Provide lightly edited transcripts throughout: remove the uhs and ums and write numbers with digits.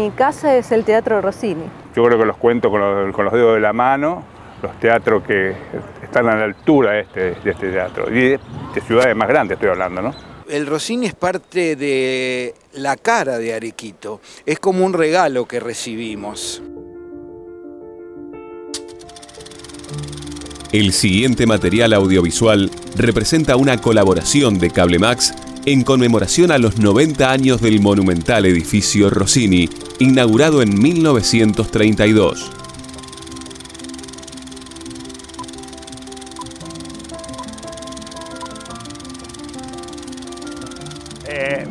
mi casa es el Teatro Rossini. Yo creo que los cuento con los dedos de la mano, los teatros que están a la altura de este teatro. Y de ciudades más grandes estoy hablando, ¿no? El Rossini es parte de la cara de Arequito. Es como un regalo que recibimos. El siguiente material audiovisual representa una colaboración de Cablemax en conmemoración a los 90 años del monumental edificio Rossini, inaugurado en 1932.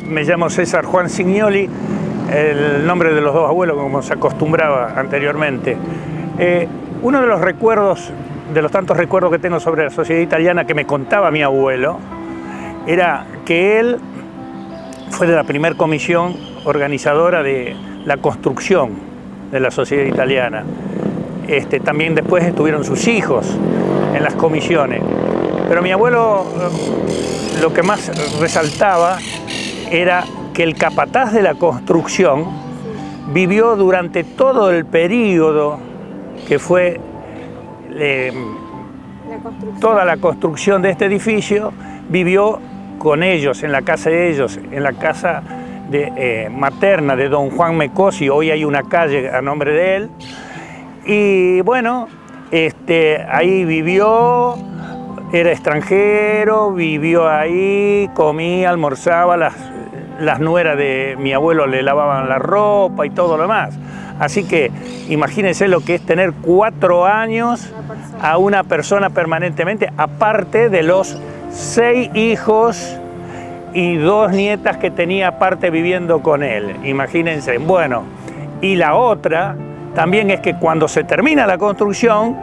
Me llamo César Juan Signoli, el nombre de los dos abuelos como se acostumbraba anteriormente. Uno de los recuerdos, de los tantos recuerdos que tengo sobre la sociedad italiana que me contaba mi abuelo, era que él fue de la primera comisión organizadora de la construcción de la sociedad italiana. También después estuvieron sus hijos en las comisiones. Pero mi abuelo lo que más resaltaba era que el capataz de la construcción vivió durante todo el periodo que fue toda la construcción de este edificio, vivió con ellos, en la casa de ellos, en la casa materna de don Juan Mecosi. Hoy hay una calle a nombre de él. Y bueno, ahí vivió, era extranjero, vivió ahí, comía, almorzaba, las nueras de mi abuelo le lavaban la ropa y todo lo demás. Así que imagínense lo que es tener 4 años a una persona permanentemente, aparte de los 6 hijos y 2 nietas que tenía aparte viviendo con él. Imagínense. Bueno, y la otra también es que cuando se termina la construcción,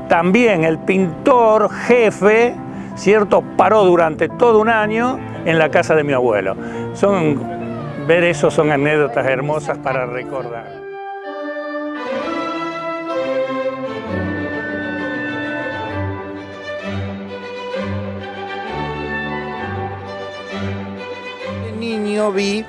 también el pintor jefe, ¿cierto?, paró durante todo un año en la casa de mi abuelo. Ver eso son anécdotas hermosas para recordar. Vi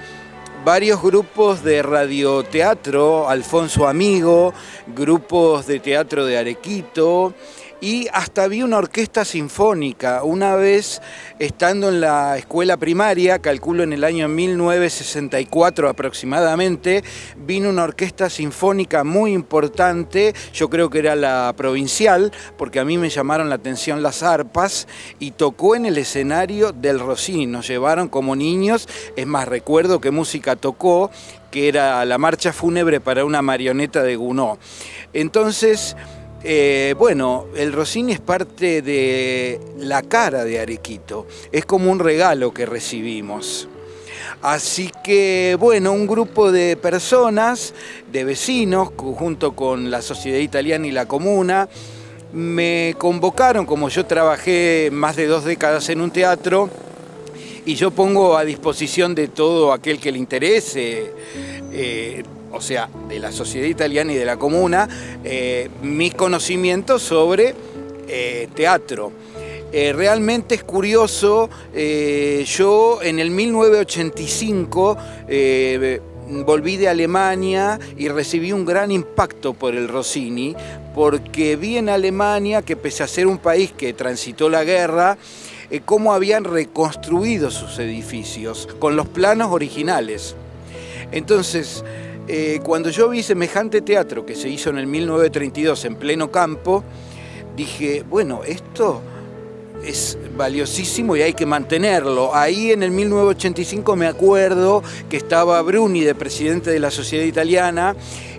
varios grupos de radioteatro, Alfonso Amigo, grupos de teatro de Arequito y hasta vi una orquesta sinfónica. Una vez estando en la escuela primaria, calculo en el año 1964 aproximadamente, vino una orquesta sinfónica muy importante, yo creo que era la provincial, porque a mí me llamaron la atención las arpas, y tocó en el escenario del Rossini, nos llevaron como niños. Es más, recuerdo qué música tocó, que era la marcha fúnebre para una marioneta de Gounod. Entonces, bueno, el Rossini es parte de la cara de Arequito, es como un regalo que recibimos. Así que, bueno, un grupo de personas, de vecinos, junto con la Sociedad Italiana y la Comuna, me convocaron, como yo trabajé más de 2 décadas en un teatro, y yo pongo a disposición de todo aquel que le interese, o sea, de la Sociedad Italiana y de la Comuna, mis conocimientos sobre teatro. Realmente es curioso, yo en el 1985 volví de Alemania y recibí un gran impacto por el Rossini, porque vi en Alemania que, pese a ser un país que transitó la guerra, cómo habían reconstruido sus edificios con los planos originales. Entonces, cuando yo vi semejante teatro que se hizo en el 1932 en pleno campo, dije, bueno, esto es valiosísimo y hay que mantenerlo. Ahí en el 1985 me acuerdo que estaba Bruni de presidente de la Sociedad Italiana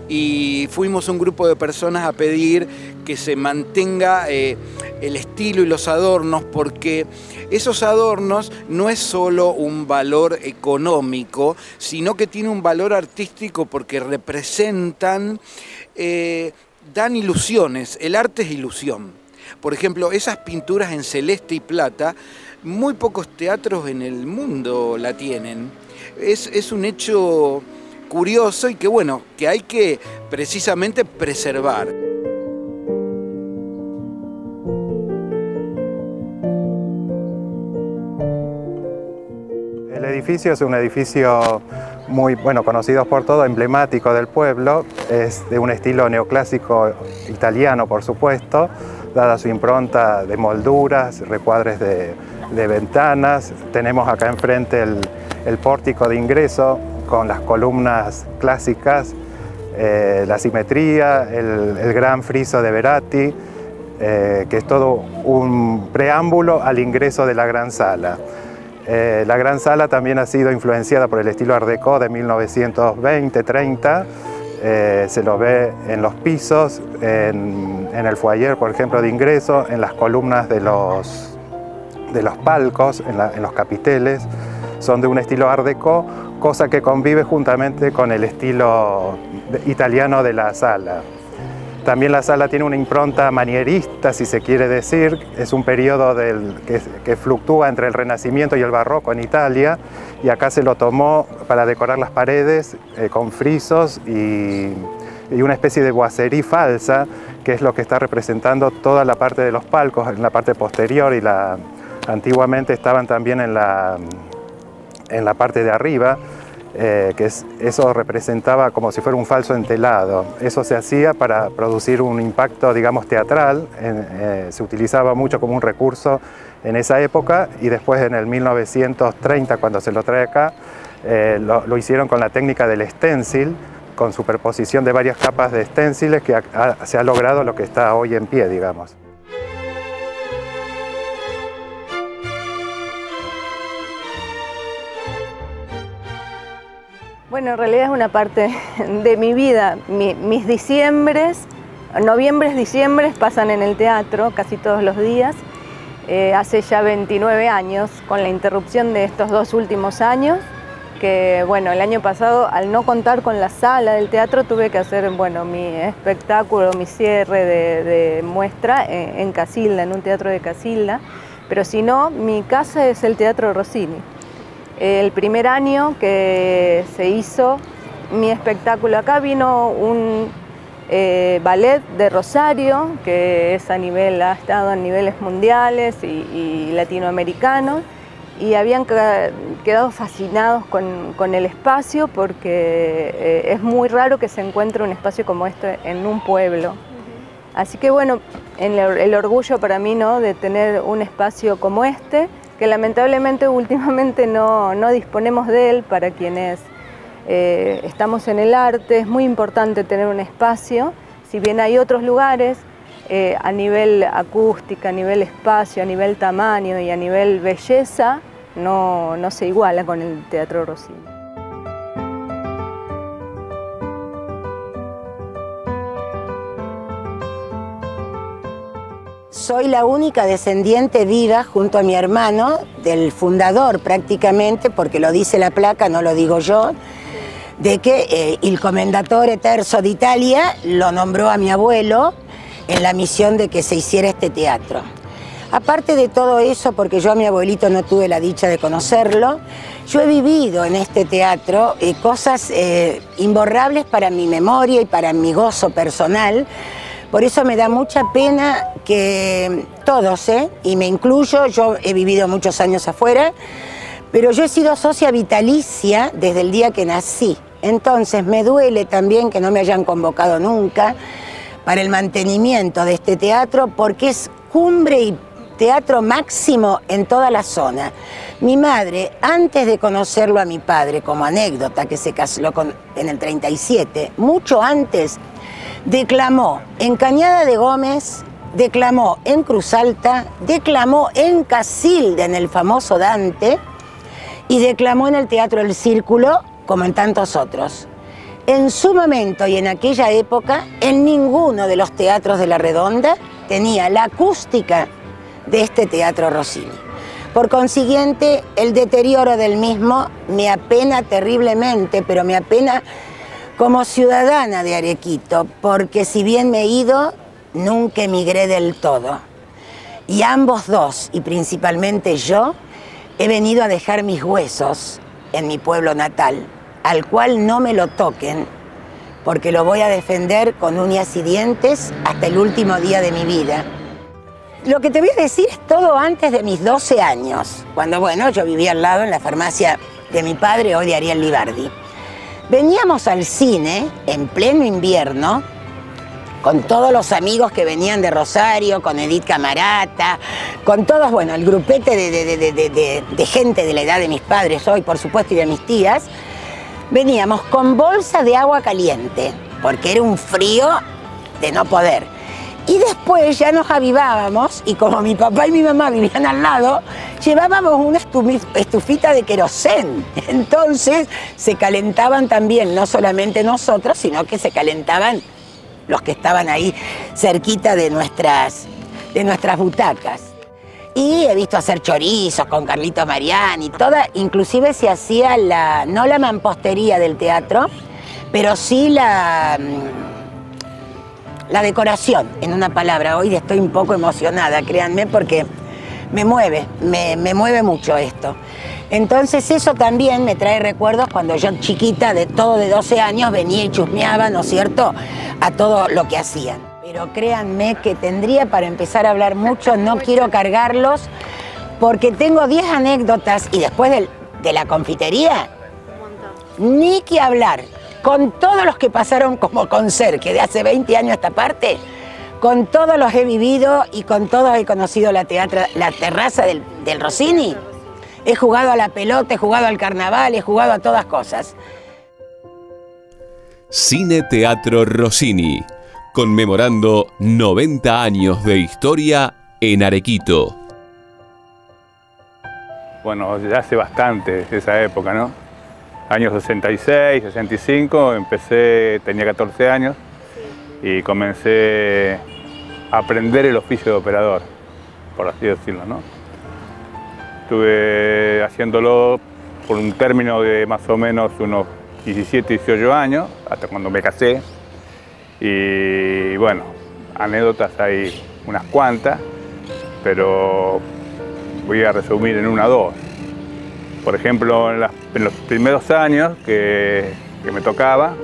y fuimos un grupo de personas a pedir que se mantenga el estilo y los adornos, porque esos adornos no es solo un valor económico, sino que tiene un valor artístico porque representan, dan ilusiones. El arte es ilusión. Por ejemplo, esas pinturas en celeste y plata, muy pocos teatros en el mundo la tienen. Es un hecho curioso y que, bueno, que hay que precisamente preservar. El edificio es un edificio muy conocido por todo, emblemático del pueblo. Es de un estilo neoclásico italiano, por supuesto, dada su impronta de molduras, recuadres de ventanas. Tenemos acá enfrente el pórtico de ingreso con las columnas clásicas, la simetría, el gran friso de Veratti, que es todo un preámbulo al ingreso de la gran sala. La gran sala también ha sido influenciada por el estilo Art Deco de 1920-30. Se lo ve en los pisos, en el foyer, por ejemplo, de ingreso, en las columnas de los palcos, en los capiteles. Son de un estilo Art Deco, cosa que convive juntamente con el estilo italiano de la sala. También la sala tiene una impronta manierista, si se quiere decir. Es un periodo que fluctúa entre el Renacimiento y el Barroco en Italia, y acá se lo tomó para decorar las paredes con frisos y una especie de boiserie falsa, que es lo que está representando toda la parte de los palcos, en la parte posterior, y antiguamente estaban también en la parte de arriba. Eso representaba como si fuera un falso entelado. Eso se hacía para producir un impacto, digamos, teatral. Se utilizaba mucho como un recurso en esa época, y después en el 1930, cuando se lo trae acá, lo hicieron con la técnica del stencil, con superposición de varias capas de stenciles, que se ha logrado lo que está hoy en pie, digamos. Bueno, en realidad es una parte de mi vida. Mis diciembres, noviembres, diciembres pasan en el teatro casi todos los días. Hace ya 29 años, con la interrupción de estos 2 últimos años, que bueno, el año pasado, al no contar con la sala del teatro, tuve que hacer mi espectáculo, mi cierre de muestra en Casilda, en un teatro de Casilda. Pero si no, mi casa es el Teatro Rossini. El primer año que se hizo mi espectáculo acá, vino un ballet de Rosario, que ha estado a niveles mundiales y latinoamericanos, y habían quedado fascinados con el espacio, porque es muy raro que se encuentre un espacio como este en un pueblo. Así que bueno, el orgullo para mí, ¿no?, de tener un espacio como este, que lamentablemente últimamente no disponemos de él para quienes estamos en el arte. Es muy importante tener un espacio, si bien hay otros lugares a nivel acústica, a nivel espacio, a nivel tamaño y a nivel belleza, no se iguala con el Teatro Rossini. Soy la única descendiente viva, junto a mi hermano, del fundador prácticamente, porque lo dice la placa, no lo digo yo, de que el Commendatore Terzo d'Italia lo nombró a mi abuelo en la misión de que se hiciera este teatro. Aparte de todo eso, porque yo a mi abuelito no tuve la dicha de conocerlo, yo he vivido en este teatro cosas imborrables para mi memoria y para mi gozo personal. Por eso me da mucha pena que todos, y me incluyo, yo he vivido muchos años afuera, pero yo he sido socia vitalicia desde el día que nací. Entonces me duele también que no me hayan convocado nunca para el mantenimiento de este teatro, porque es cumbre y teatro máximo en toda la zona. Mi madre, antes de conocerlo a mi padre, como anécdota, que se casó en el 37, mucho antes, declamó en Cañada de Gómez, declamó en Cruz Alta, declamó en Casilda, en el famoso Dante, y declamó en el Teatro del Círculo, como en tantos otros. En su momento y en aquella época, en ninguno de los teatros de la Redonda tenía la acústica de este Teatro Rossini. Por consiguiente, el deterioro del mismo me apena terriblemente, pero me apena como ciudadana de Arequito, porque si bien me he ido, nunca emigré del todo. Y ambos dos, y principalmente yo, he venido a dejar mis huesos en mi pueblo natal, al cual no me lo toquen, porque lo voy a defender con uñas y dientes hasta el último día de mi vida. Lo que te voy a decir es todo antes de mis 12 años, cuando, bueno, yo vivía al lado en la farmacia de mi padre, hoy de Ariel Libardi. Veníamos al cine en pleno invierno, con todos los amigos que venían de Rosario, con Edith Camarata, con todos, bueno, el grupete de gente de la edad de mis padres hoy, por supuesto, y de mis tías. Veníamos con bolsa de agua caliente, porque era un frío de no poder. Y después ya nos avivábamos, y como mi papá y mi mamá vivían al lado, llevábamos una estufita de querosén. Entonces se calentaban también, no solamente nosotros, sino que se calentaban los que estaban ahí cerquita de nuestras butacas. Y he visto hacer chorizos con Carlito Mariani, inclusive se hacía no la mampostería del teatro, pero sí la decoración, en una palabra. Hoy estoy un poco emocionada, créanme, porque me mueve mucho esto. Entonces eso también me trae recuerdos cuando yo chiquita, de 12 años, venía y chusmeaba, ¿no es cierto?, a todo lo que hacían. Pero créanme que tendría para empezar a hablar mucho, no quiero cargarlos, porque tengo 10 anécdotas y después de la confitería, ni que hablar. Con todos los que pasaron como conserje de hace 20 años a esta parte, con todos los he vivido y con todos he conocido la terraza del Rossini. He jugado a la pelota, he jugado al carnaval, he jugado a todas cosas. Cine Teatro Rossini, conmemorando 90 años de historia en Arequito. Bueno, ya hace bastante esa época, ¿no? Años 66, 65, tenía 14 años y comencé a aprender el oficio de operador, por así decirlo, ¿no? Estuve haciéndolo por un término de más o menos unos 17, 18 años, hasta cuando me casé. Y bueno, anécdotas hay unas cuantas, pero voy a resumir en una o dos. Por ejemplo, en los primeros años que me tocaba,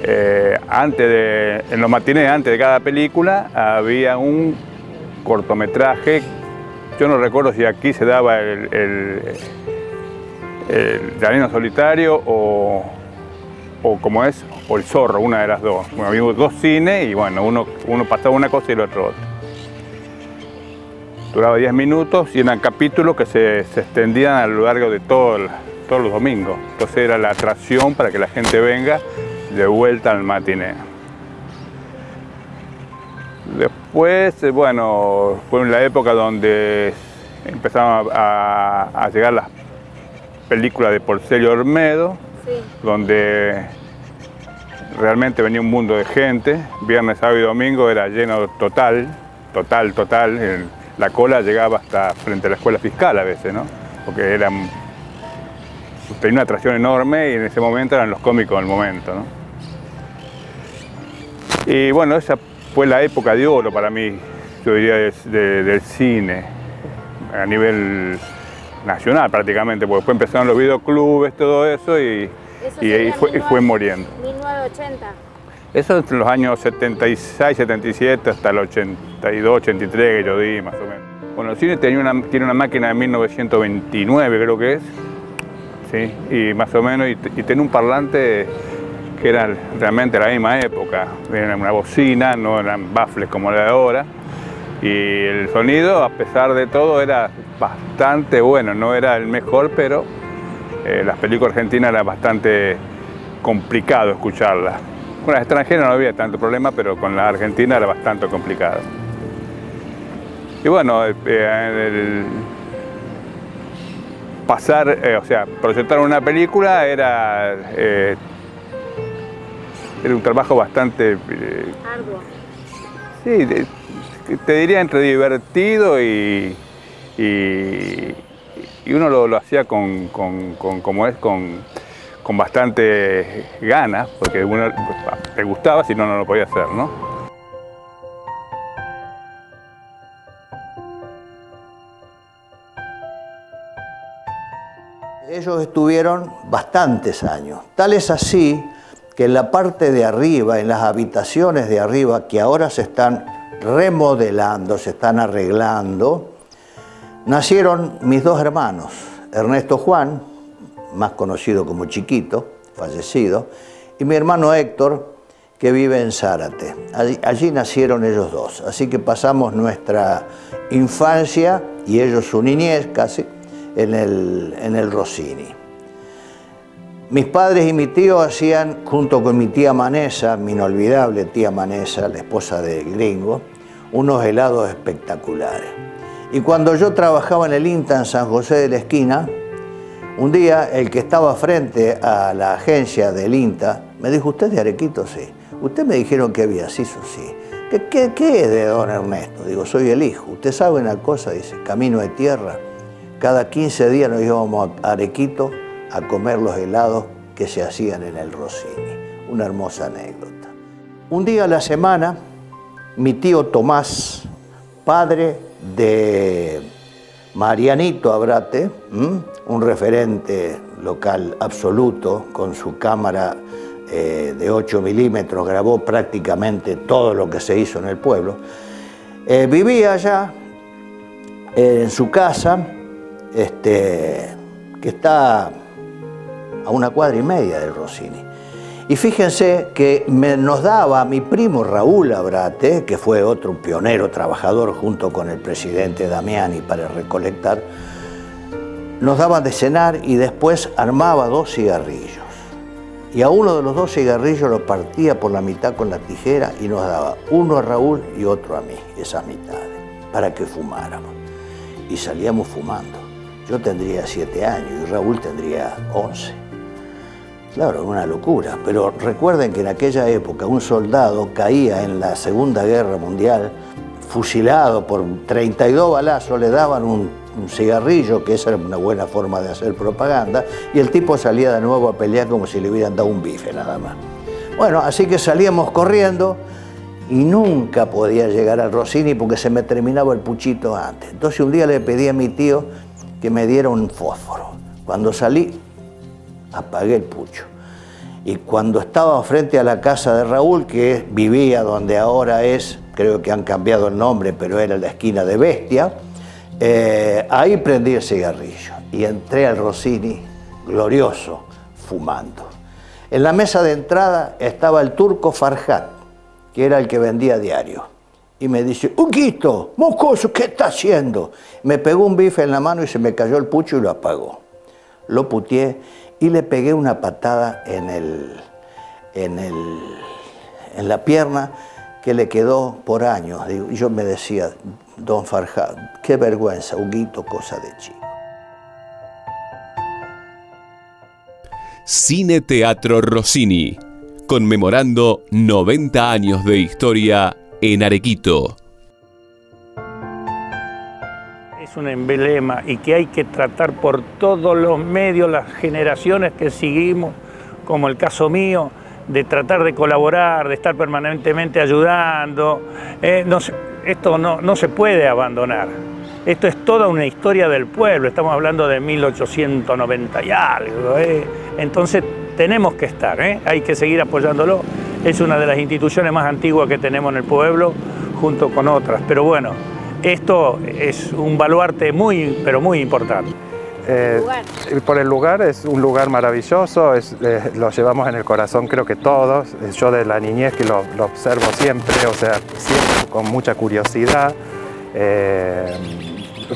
en los matinés, antes de cada película, había un cortometraje. Yo no recuerdo si aquí se daba el Llanero Solitario o como es, o El Zorro, una de las dos. Bueno, había dos cines y bueno, uno pasaba una cosa y el otro otra. Duraba 10 minutos y eran capítulos que se extendían a lo largo de todos los domingos. Entonces era la atracción para que la gente venga de vuelta al matiné. Después, bueno, fue en la época donde empezaron a llegar las películas de Porcelio Olmedo, sí, donde realmente venía un mundo de gente. Viernes, sábado y domingo era lleno total. La cola llegaba hasta frente a la escuela fiscal a veces, ¿no? Porque tenía una atracción enorme y en ese momento eran los cómicos del momento, ¿no? Y bueno, esa fue la época de oro para mí, yo diría, del cine, a nivel nacional prácticamente, porque después empezaron los videoclubes, todo eso, y fue muriendo. 1980. Eso entre los años 76, 77 hasta el 82, 83 que yo di, más o menos. Bueno, el cine tiene una máquina de 1929, creo que es, ¿sí? Y más o menos, y tiene un parlante que era realmente de la misma época. Era una bocina, no eran baffles como la de ahora. Y el sonido, a pesar de todo, era bastante bueno. No era el mejor, pero las películas argentinas era bastante complicado escucharlas. Con las extranjeras no había tanto problema, pero con la argentina era bastante complicado. Y bueno, proyectar una película era un trabajo bastante arduo. Sí, te diría entre divertido y uno lo hacía con bastante ganas, porque uno te gustaba, si no, no lo podía hacer, ¿no? Ellos estuvieron bastantes años, tal es así que en la parte de arriba, en las habitaciones de arriba, que ahora se están remodelando, se están arreglando, nacieron mis dos hermanos, Ernesto Juan, más conocido como Chiquito, fallecido, y mi hermano Héctor, que vive en Zárate. Allí nacieron ellos dos, así que pasamos nuestra infancia y ellos su niñez casi en el Rossini. Mis padres y mi tío hacían, junto con mi tía Manesa, mi inolvidable tía Manesa, la esposa del gringo, unos helados espectaculares. Y cuando yo trabajaba en el INTA en San José de la Esquina, un día el que estaba frente a la agencia del INTA me dijo: ¿usted es de Arequito? Sí. Usted me dijeron que había sido, sí. ¿Qué es de don Ernesto? Digo, soy el hijo. ¿Usted sabe una cosa? Dice, camino de tierra. Cada 15 días nos íbamos a Arequito a comer los helados que se hacían en el Rossini. Una hermosa anécdota. Un día a la semana, mi tío Tomás, padre de Marianito Abrate, un referente local absoluto, con su cámara de 8 milímetros, grabó prácticamente todo lo que se hizo en el pueblo. Vivía allá en su casa, que está a 1,5 cuadras del Rossini. Y fíjense que nos daba mi primo Raúl Abrate, que fue otro pionero trabajador junto con el presidente Damiani para recolectar, nos daban de cenar y después armaba 2 cigarrillos. Y a uno de los 2 cigarrillos lo partía por la mitad con la tijera y nos daba uno a Raúl y otro a mí, esas mitades, para que fumáramos. Y salíamos fumando. Yo tendría 7 años y Raúl tendría 11. Claro, una locura, pero recuerden que en aquella época un soldado caía en la Segunda Guerra Mundial, fusilado por 32 balazos, le daban un cigarrillo, que esa era una buena forma de hacer propaganda, y el tipo salía de nuevo a pelear como si le hubieran dado un bife nada más. Bueno, así que salíamos corriendo y nunca podía llegar al Rossini porque se me terminaba el puchito antes. Entonces un día le pedí a mi tío que me diera un fósforo. Cuando salí, apagué el pucho. Y cuando estaba frente a la casa de Raúl, que vivía donde ahora es, creo que han cambiado el nombre, pero era la esquina de Bestia, ahí prendí el cigarrillo y entré al Rossini glorioso, fumando. En la mesa de entrada estaba el turco Farhat, que era el que vendía diario. Y me dice: Huguito, mocoso, ¿qué está haciendo? Me pegó un bife en la mano y se me cayó el pucho y lo apagó. Lo puteé y le pegué una patada en la pierna que le quedó por años. Y yo me decía: don Farhat, qué vergüenza, Huguito, cosa de chico. Cine Teatro Rossini, conmemorando 90 años de historia en Arequito. Es un emblema y que hay que tratar por todos los medios, las generaciones que seguimos, como el caso mío, de tratar de colaborar, de estar permanentemente ayudando. Esto no se puede abandonar. Esto es toda una historia del pueblo, estamos hablando de 1890 y algo. Entonces tenemos que estar, hay que seguir apoyándolo. Es una de las instituciones más antiguas que tenemos en el pueblo, junto con otras. Pero bueno, esto es un baluarte muy, pero muy importante. Por el lugar, es un lugar maravilloso, lo llevamos en el corazón, creo que todos. Yo de la niñez que lo observo siempre, o sea, siempre con mucha curiosidad.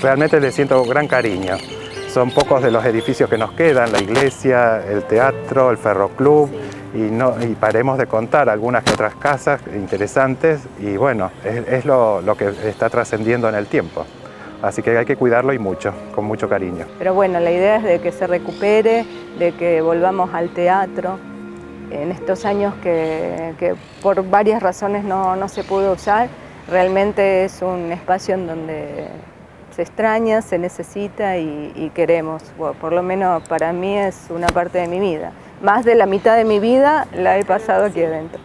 Realmente le siento gran cariño. Son pocos de los edificios que nos quedan: la iglesia, el teatro, el ferroclub. Y paremos de contar algunas que otras casas interesantes, y bueno, es lo que está trascendiendo en el tiempo. Así que hay que cuidarlo y mucho, con mucho cariño. Pero bueno, la idea es de que se recupere, de que volvamos al teatro. En estos años que por varias razones no se pudo usar, realmente es un espacio en donde se extraña, se necesita y queremos. Bueno, por lo menos para mí es una parte de mi vida. Más de la mitad de mi vida la he pasado aquí adentro.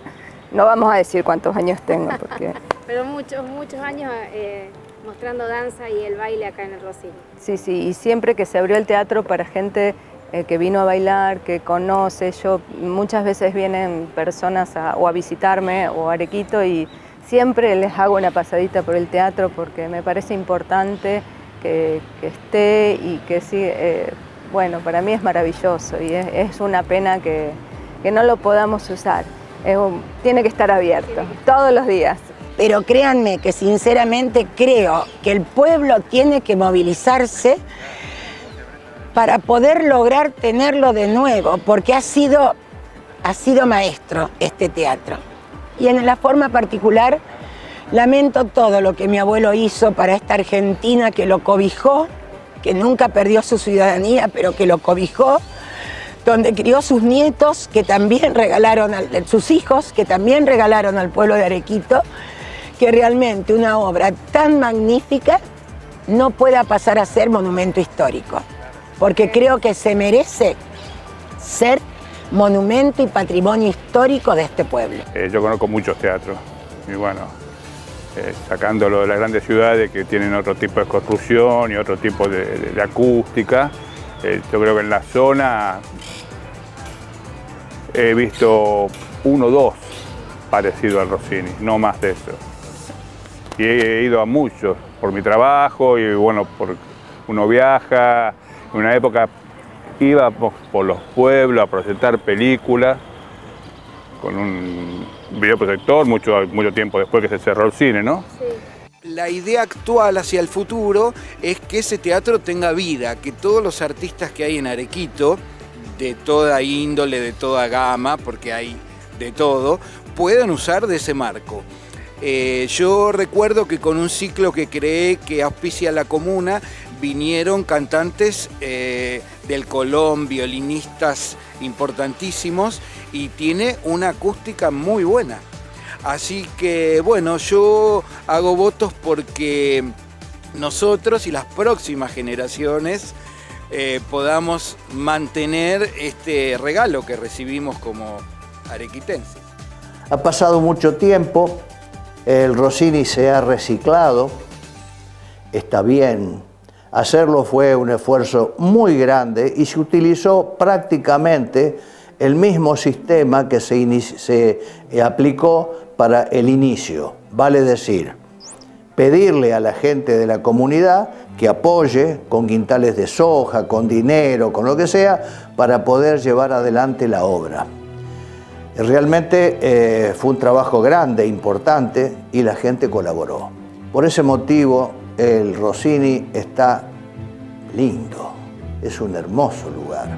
No vamos a decir cuántos años tengo, porque... Pero muchos años mostrando danza y el baile acá en el Rossini. Sí, y siempre que se abrió el teatro para gente que vino a bailar, que conoce, muchas veces vienen personas a visitarme o a Arequito y siempre les hago una pasadita por el teatro porque me parece importante que esté y que sí, bueno, para mí es maravilloso y es una pena que no lo podamos usar. Tiene que estar abierto todos los días. Pero créanme que sinceramente creo que el pueblo tiene que movilizarse para poder lograr tenerlo de nuevo, porque ha sido maestro este teatro. Y en la forma particular, lamento todo lo que mi abuelo hizo para esta Argentina que lo cobijó, que nunca perdió su ciudadanía, pero que lo cobijó, donde crió sus nietos, que también regalaron, sus hijos, que también regalaron al pueblo de Arequito, que realmente una obra tan magnífica no pueda pasar a ser monumento histórico, porque creo que se merece ser monumento y patrimonio histórico de este pueblo. Yo conozco muchos teatros, y bueno, sacándolo de las grandes ciudades que tienen otro tipo de construcción y otro tipo de acústica, yo creo que en la zona he visto 1 o 2 parecidos al Rossini, no más de eso. Y he ido a muchos por mi trabajo y bueno, uno viaja. En una época íbamos por los pueblos a proyectar películas con un videoproyector mucho tiempo después que se cerró el cine, ¿no? Sí. La idea actual hacia el futuro es que ese teatro tenga vida, que todos los artistas que hay en Arequito, de toda índole, de toda gama, porque hay de todo, puedan usar de ese marco. Yo recuerdo que con un ciclo que creé, que auspicia la comuna, vinieron cantantes del Colón, violinistas importantísimos, y tiene una acústica muy buena. Así que bueno, yo hago votos porque nosotros y las próximas generaciones podamos mantener este regalo que recibimos como arequitenses. Ha pasado mucho tiempo, el Rossini se ha reciclado, está bien. Hacerlo fue un esfuerzo muy grande y se utilizó prácticamente el mismo sistema que se aplicó para el inicio. Vale decir, pedirle a la gente de la comunidad que apoye con quintales de soja, con dinero, con lo que sea, para poder llevar adelante la obra. Realmente fue un trabajo grande, importante, y la gente colaboró. Por ese motivo, el Rossini está lindo, es un hermoso lugar.